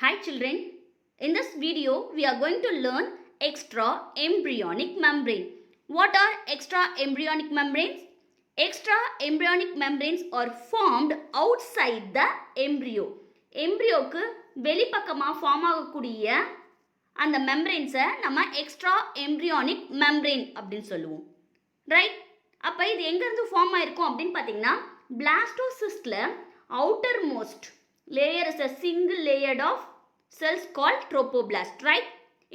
Hi children, in this video we are going to learn extra embryonic membrane. What are extra embryonic membranes? Extra embryonic membranes are formed outside the embryo. எம்ப்ரியோக்கு வெளிப்பக்கமாக form ஆகக்கூடிய அந்த மெம்பரேன்ஸை நம்ம extra embryonic membrane அப்படின்னு சொல்லுவோம். Right, அப்போ இது எங்கேருந்து ஃபார்ம் ஆயிருக்கும் அப்படின்னு பார்த்தீங்கன்னா பிளாஸ்டோசிஸ்டில் outermost layer is a single layered of cells called trophoblast, right?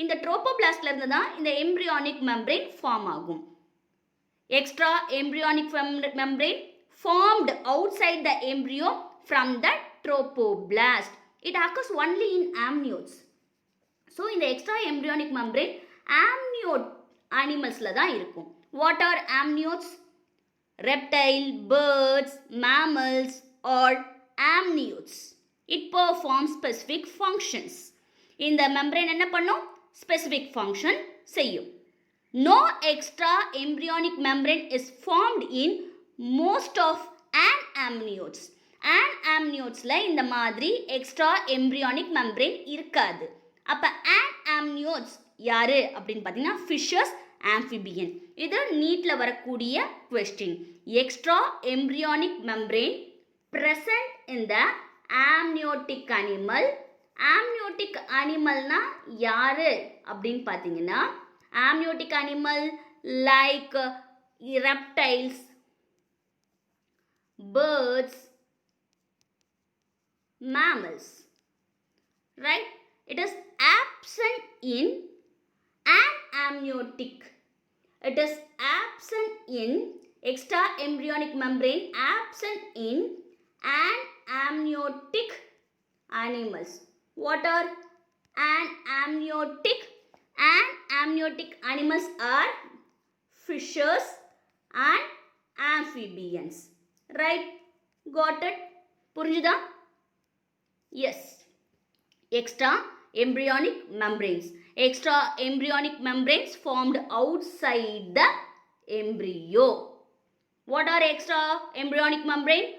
இந்த trophoblastல இருந்து தான் இந்த embryonic membrane form ஆகும். Extra embryonic membrane formed outside the embryo from the trophoblast. It occurs only in amniotes. So இந்த extra embryonic membrane amniote animalsல தான் இருக்கும். What are amniotes? Reptile, birds, mammals or amniotes. It performs specific functions. இந்த membrane என்ன பண்ணும்? Specific function செய்யும். No extra embryonic membrane is formed in most of anamniotes. Anamniotesல இந்த மாதிரி extra embryonic membrane இருக்காது. அப்ப anamniotes யாரு அப்படின்னு பார்த்தீங்கன்னா fishes, amphibian. இது நீட்ல வரக்கூடிய question. Extra embryonic membrane present in the amniotic animal. amniotic animalனா யாரு அப்படின்னு பார்த்தீங்கன்னா amniotic animal like reptiles, birds, mammals, right? It is absent in anamniotic. It is absent in extra embryonic membrane absent in anamniotic animals. What are anamniotic? Anamniotic animals are fishes and amphibians. Right? Got it? புரிஞ்சுதா? Yes. Extra embryonic membranes. Extra embryonic membranes formed outside the embryo. What are extra embryonic membrane?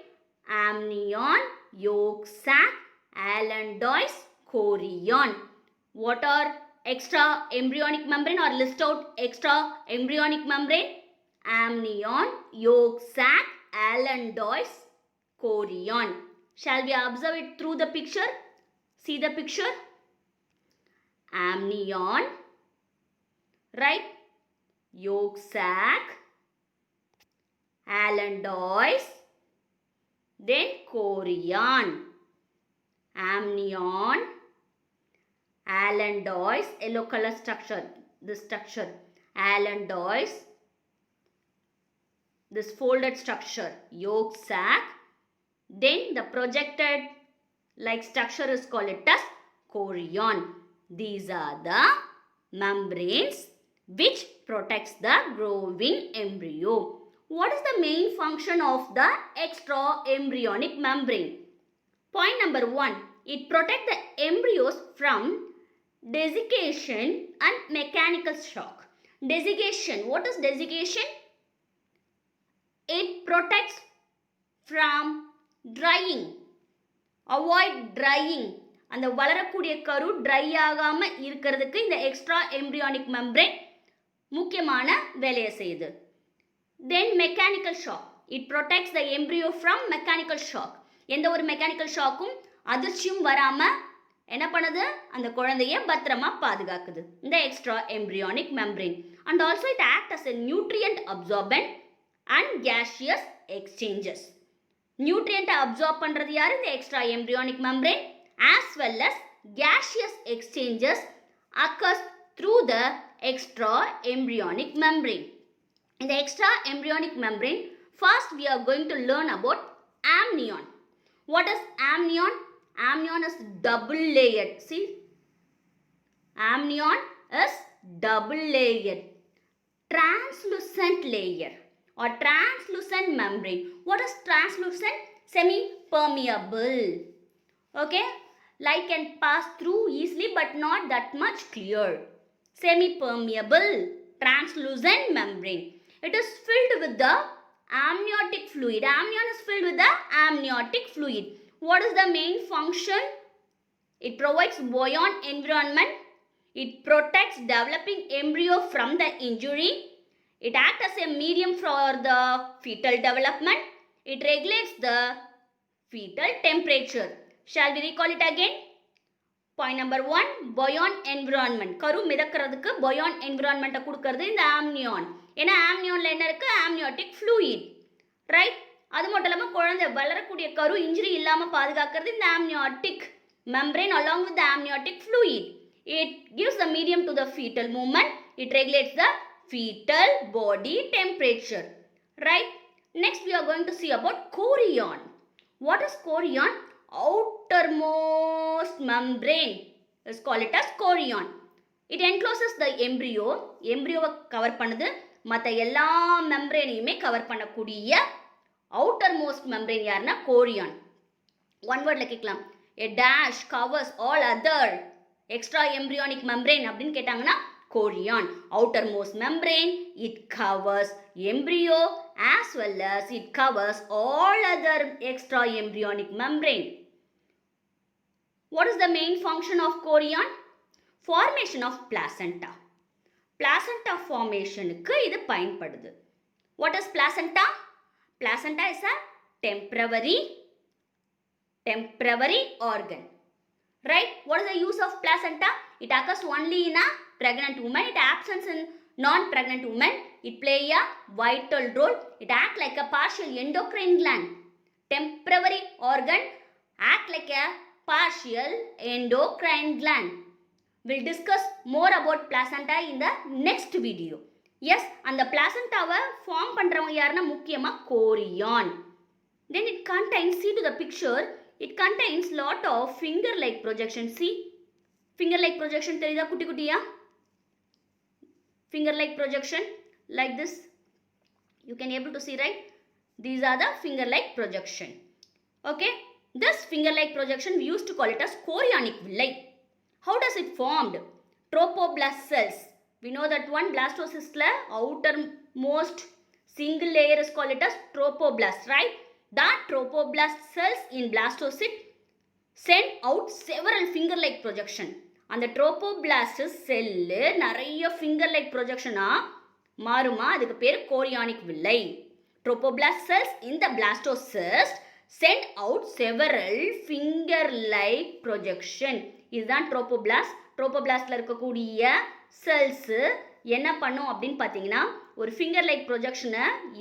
Amnion, yolk sac, allantois, chorion. What are extra embryonic membrane or list out extra embryonic membrane? Amnion, yolk sac, allantois, chorion. Shall we observe it through the picture? See the picture. Amnion, right? Yolk sac, allantois, then chorion. Amnion, allantois, yellow color structure, this structure, allantois, this folded structure, yolk sac, then the projected like structure is called it as chorion. These are the membranes which protects the growing embryo. What is the main function of the extra embryonic membrane? Point number 1. It protects the embryos from desiccation and mechanical shock. Desiccation. What is desiccation? It protects from drying. Avoid drying. அந்த வளரக்கூடிய கரு try ஆகாமல் இருக்கிறதுக்கு இந்த extra embryonic membrane முக்கியமான வேலையை செய்யுது. Then mechanical shock. It protects the embryo from mechanical shock. எந்த ஒரு மெக்கானிக்கல் ஷாக்கும் அதிர்ச்சியும் வராமல் என்ன பண்ணுது? அந்த குழந்தைய பத்திரமா பாதுகாக்குது இந்த extra embryonic membrane. And also it act as a nutrient absorbent and gaseous exchanges. நியூட்ரியண்ட்டை அப்சார்ப் பண்ணுறது யார்? இந்த extra embryonic membrane. As well as gaseous exchanges occurs through the extra embryonic membrane. In the extra embryonic membrane, first we are going to learn about amnion. What is amnion? Amnion is double layered. See, amnion is double layered, translucent layer or translucent membrane. What is translucent? Semi-permeable. Okay, light can pass through easily but not that much clear. Semi-permeable, translucent membrane. It is filled with the amniotic fluid. Amnion is filled with the amniotic fluid. What is the main function? It provides buoyant environment. It protects developing embryo from the injury. It acts as a medium for the fetal development. It regulates the fetal temperature. Shall we recall it again? Point number 1, buoyant environment. கரு மிதக்கிறதுக்கு buoyant environment கொடுக்கிறது இந்த amnion. ஏன்னா amnionல என்ன இருக்கு? Amniotic fluid. Right? அது மட்டும் இல்லாமல் குழந்தை வளரக்கூடிய கரு இன்ஜுரி இல்லாமல் பாதுகாக்கிறது இந்த amniotic membrane along with the amniotic fluid. It gives the medium to the fetal movement. It regulates the fetal body temperature. Right? Next we are going to see about chorion. What is chorion? Outermost membrane is called it as chorion. It encloses the embryo. Embryo cover பண்ணுது. மற்ற எல்லா membraneயுமே cover பண்ணக்கூடிய outermost membrane யாருன்னா chorion. One wordல கேட்கலாம். A dash covers all other extra embryonic membrane அப்படின்னு கேட்டாங்கன்னா chorion. Outermost membrane, it covers embryo as well as it covers all other extra embryonic membrane. What is the main function of chorion? Formation of placenta. Placenta formation க்கு இது பயன்படுது. What is placenta? Placenta is a temporary organ. Right? What is the use of placenta? It occurs only in a pregnant woman. It absent in non-pregnant women. It play a vital role. It act like a partial endocrine gland. Temporary organ act like a partial endocrine gland. We'll discuss more about placenta in the next video. Yes, and the placenta form பண்றவங்க யாருன்னா முக்கியமா chorion. Then it contains, see to the picture, it contains lot of finger-like projection. See, finger-like projection தெரியுதா குட்டி குட்டியா? Finger-like projection like this. You can able to see, right? These are the finger-like projection. Okay, this finger-like projection we used to call it as chorionic villi. How does it formed? Trophoblast cells. We know that one blastocyst outermost single layer is called it as trophoblast, right? That trophoblast cells in blastocyst send out several finger-like projection. அந்த trophoblast cell நிறைய finger-like projection மாறுமா, அதுக்கு பேர் chorionic villi. Trophoblast cells in the blastocyst send out several finger-like projection. இதுதான் trophoblast. Trophoblastல இருக்கக்கூடிய cells என்ன பண்ணும் அப்படின்னு பார்த்தீங்கன்னா ஒரு finger-like projection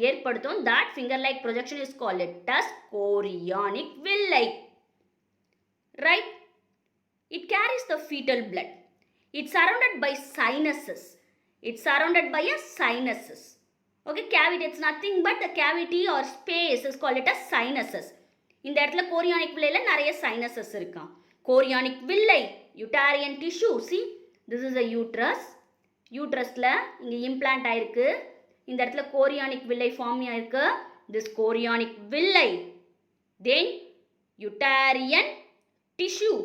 ஏற்படுத்தும். That finger-like projection is called as chorionic villi. Right? It carries the fetal blood. It's surrounded by sinuses. It's surrounded by a sinuses. Okay, cavity, it's nothing but the cavity or space is called it as sinuses. இந்த இடத்துல chorionic villi நிறைய sinuses இருக்காம். Chorionic villi, uterine tissue. See, this is a uterus. Uterusல இங்க implant ஆயிருக்கு. இந்த இடத்துல chorionic villi form ஆயிருக்கு. This chorionic villi. Then uterine tissue.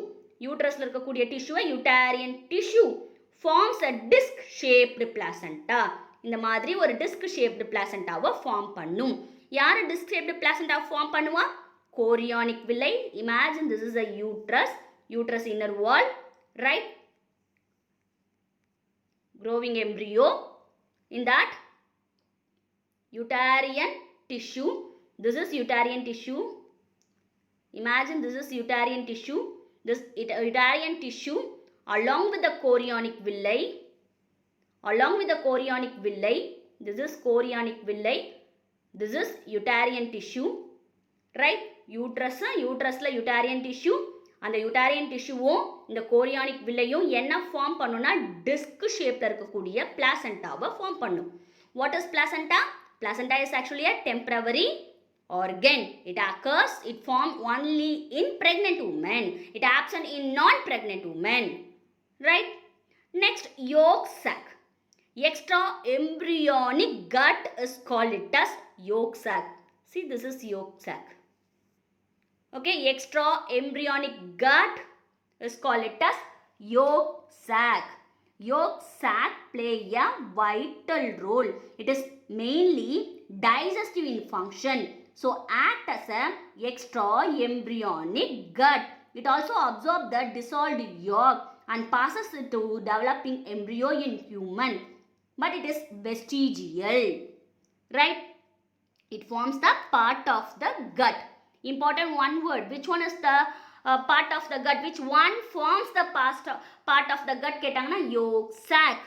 Uterusல இருக்கக்கூடிய tissue uterine tissue forms a disc shaped placenta. இந்த மாதிரி ஒரு disc shaped placentaவை form பண்ணும். யாரு disc shaped placenta form பண்ணுவா? Chorionic villi. Imagine this is a uterus inner wall, right? Growing embryo. In that uterine tissue, this is uterine tissue. Imagine this is uterine tissue. This uterine tissue along with the chorionic villi. This is chorionic villi. This is uterine tissue. Right? Uterusல uterine tissue. அந்த uterine tissueவும் இந்த chorionic villiயும் என்ன form பண்ணும்னா disk ஷேப்ல இருக்கக்கூடிய பிளாசென்டாவை form பண்ணும். What is placenta? Placenta is actually a temporary organ. It forms only in pregnant women. It absent in non-pregnant women. Right? Next, yolk sac. Extra embryonic gut is called it as yolk sac. See, this is yolk sac. Okay, extra embryonic gut is called it as yolk sac. Yolk sac play a vital role. It is mainly digestive in function. So act as a extra embryonic gut. it also absorbs the dissolved yolk and passes it to developing embryo in human. But it is vestigial, right? It forms the part of the gut. Important one word. Which one is the part of the gut? Which one forms the part of the gut? Ketangna yolk sac,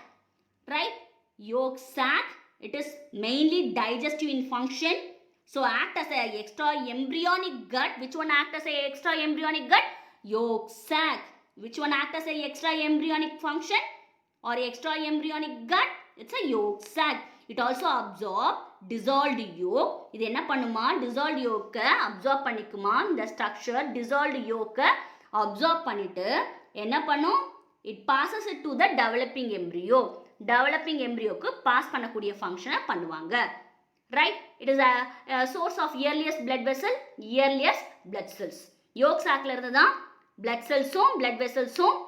right? Yolk sac. It is mainly digestive in function. So act as a extra embryonic gut. Which one act as a extra embryonic gut? Yolk sac. Which one act as a extra embryonic function or extra embryonic gut? It's a yolk sac. It also absorb dissolved yolk. இது என்ன பண்ணுமா? Dissolved yolk absorb பண்ணிக்குமா? இந்த structure dissolved yolk absorb பண்ணிட்டு என்ன பண்ணும்? It passes it to the developing embryo. Developing embryoக்கு pass பண்ணக்கூடிய function பண்ணுவாங்க. Right? It is a source of earliest blood vessel, earliest blood cells. Yolk sac-ல இருந்து தான் blood cells-உம் blood vessels-உம்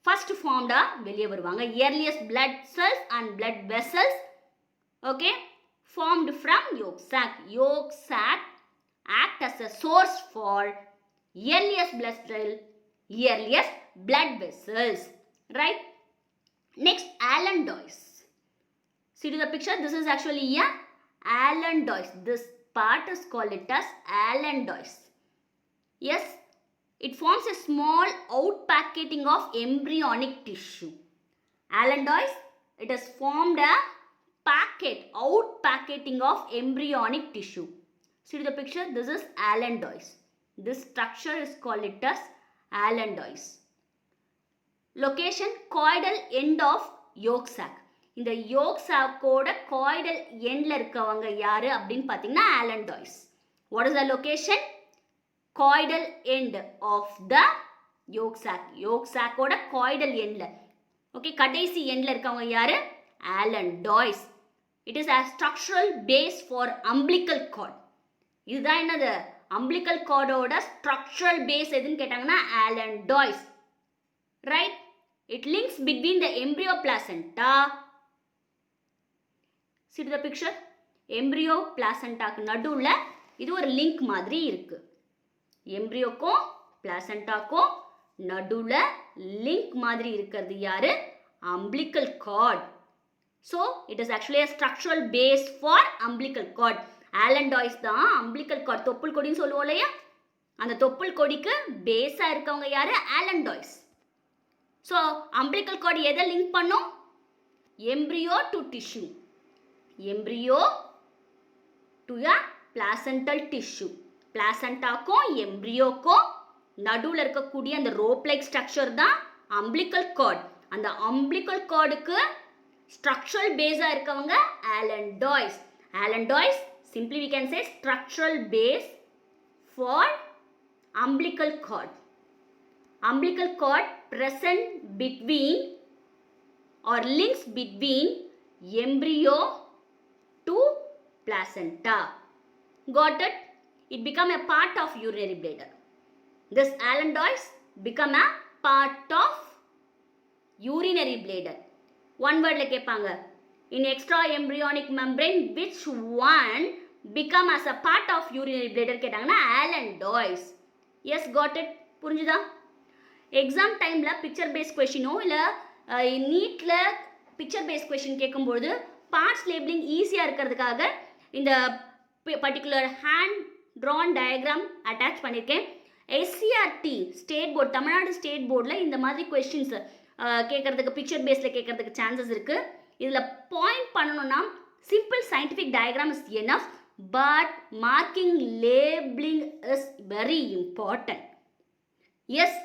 first formed வெளியே வருவாங்க. Earliest blood cells and blood vessels, okay, formed from yolk sac. Yolk sac act as a source for earliest blood cell, earliest blood vessels, right? Next, allantois. See to the picture, this is actually a allantois. This part is called it as allantois. Yes, it forms a small outpacketing of embryonic tissue. Allantois, it has formed a outpacketing of embryonic tissue. See to the picture, this is allantois. This structure is called it as allantois. Location, coidal end of yolk sac. இந்த yolk sac ஓட coidal endல இருக்கவங்க யாரு அப்படின்னு பார்த்தீங்கன்னா allantois. What is the location? Coidal end of the yolk sac. Yolk sac ஓட coidal endல, okay, கடைசி endல இருக்கவங்க யாரு? Allantois. It is a structural base for umbilical cord. இதுதான் என்னது? umbilical cord ஓட structural base எதுன்னு கேட்டாங்கன்னா allantois. Right? It links between the embryo placenta. See to the picture. Embryo placentaக்கு நடுவுல இது ஒரு லிங்க் மாதிரி இருக்கு. எம்ப்ரியோக்கும் பிளாசண்டாக்கும் நடுவுல லிங்க் மாதிரி இருக்கிறது யாரு? umbilical cord. So it is actually a structural base for umbilical cord. allantois தான் umbilical cord, தொப்புள் கொடின்னு சொல்லுவோம் இல்லையா? அந்த தொப்புள் கொடிக்கு பேஸா இருக்கவங்க யாரு? allantois. So umbilical cord எதை லிங்க் பண்ணும்? embryo to tissue. embryo to a placental tissue. பிளாசண்டாக்கும் எம்ப்ரியோக்கும் நடுவில் இருக்கக்கூடிய அந்த ரோப் லைக் ஸ்ட்ரக்சர் தான் umbilical cord. அந்த umbilical cordக்கு structural base இருக்கவங்க allantois. allantois, simply we can say structural base for umbilical cord. Umbilical cord present between or links between embryo to placenta. Got it? It become a part of urinary bladder. This allantois become a part of urinary bladder. One word like கேட்பாங்க. In extra embryonic membrane, which one become as a part of urinary bladder கேட்டாங்கன்னா allantois. Yes, got it? புரிஞ்சுதா? Exam டைமில் picture based கொஷினோ இல்லை நீட்டில் picture based question கேட்கும்பொழுது parts labelling ஈஸியாக இருக்கிறதுக்காக இந்த particular hand drawn diagram attach பண்ணியிருக்கேன். SCERT state board, Tamil Nadu state போர்டில் இந்த மாதிரி கொஸ்டின்ஸ் கேட்குறதுக்கு பிக்சர் பேஸில் கேட்குறதுக்கு சான்சஸ் இருக்குது. இதில் பாயிண்ட் பண்ணணும்னா simple scientific diagram is enough, but marking labeling is very important. Yes,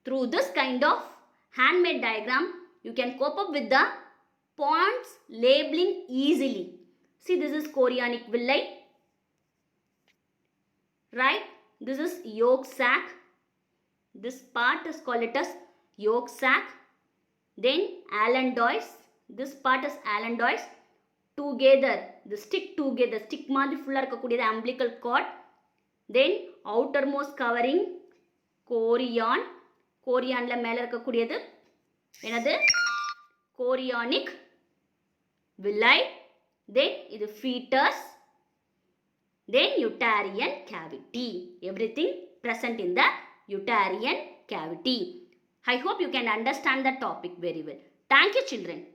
through this kind of handmade diagram, you can cope up with the points labeling easily. See, this is chorionic villi, right? This is yolk sac. This part is called it as yolk sac. Then allantois. This part is allantois. Together, the stick மாதிரி ஃபுல்லாக இருக்கக்கூடியது umbilical cord. Then outermost covering chorion. கோரியானில் மேலே இருக்கக்கூடியது என்னது? Chorionic villi. Then இது fetus. Then uterine cavity. Everything present in the uterine cavity. I hope you can understand the topic very well. Thank you, children.